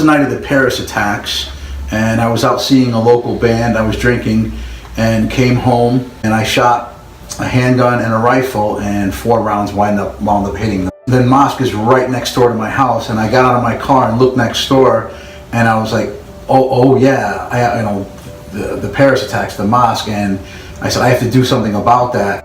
the night of the Paris attacks, and I was out seeing a local band. I was drinking and came home, and I shot a handgun and a rifle, and 4 rounds wound up hitting them. Then Mosque is right next door to my house, and I got out of my car and looked next door, and I was like, oh yeah, the Paris attacks, the Mosque, and I said I have to do something about that.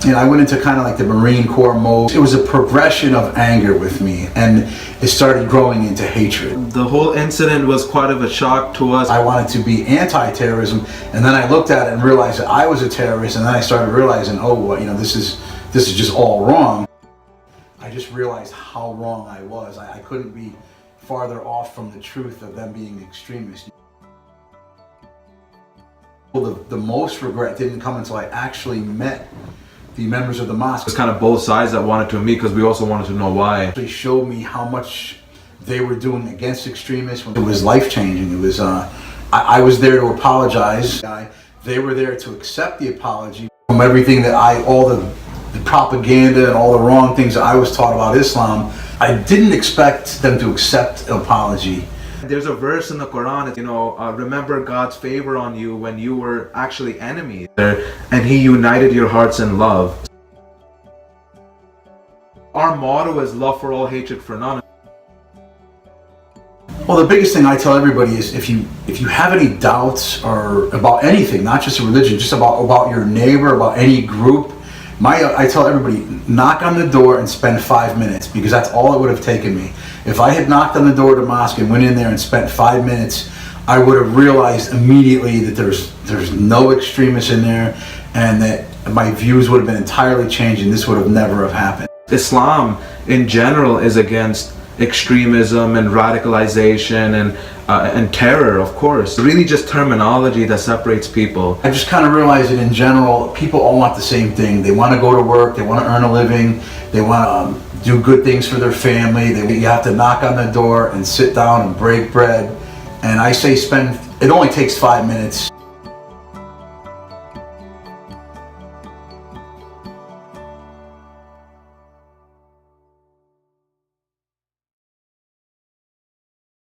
And I went into kind of like the Marine Corps mode. It was a progression of anger with me, and it started growing into hatred. The whole incident was quite of a shock to us. I wanted to be anti-terrorism, and then I looked at it and realized that I was a terrorist, and then I started realizing, oh, well, this is just all wrong. I just realized how wrong I was. I couldn't be farther off from the truth of them being extremists. Well, the most regret didn't come until I actually met the members of the mosque. It's kind of both sides that wanted to meet, because we also wanted to know why. They showed me how much they were doing against extremists. It was life-changing. It was, I was there to apologize. They were there to accept the apology. From everything that all the propaganda and all the wrong things that I was taught about Islam, I didn't expect them to accept an apology. There's a verse in the Quran, remember God's favor on you when you were actually enemies, and He united your hearts in love. Our motto is love for all, hatred for none. Well, the biggest thing I tell everybody is if you have any doubts or about anything, not just a religion, just about your neighbor, about any group, I tell everybody, knock on the door and spend 5 minutes, because that's all it would have taken me. If I had knocked on the door to Mosque and went in there and spent 5 minutes, I would have realized immediately that there's no extremists in there, and that my views would have been entirely changed, and this would have never have happened. Islam in general is against extremism and radicalization and terror, of course. Really just terminology that separates people. I just kind of realized that in general, people all want the same thing. They want to go to work, they want to earn a living, they want to do good things for their family. You have to knock on the door and sit down and break bread. And I say it only takes 5 minutes.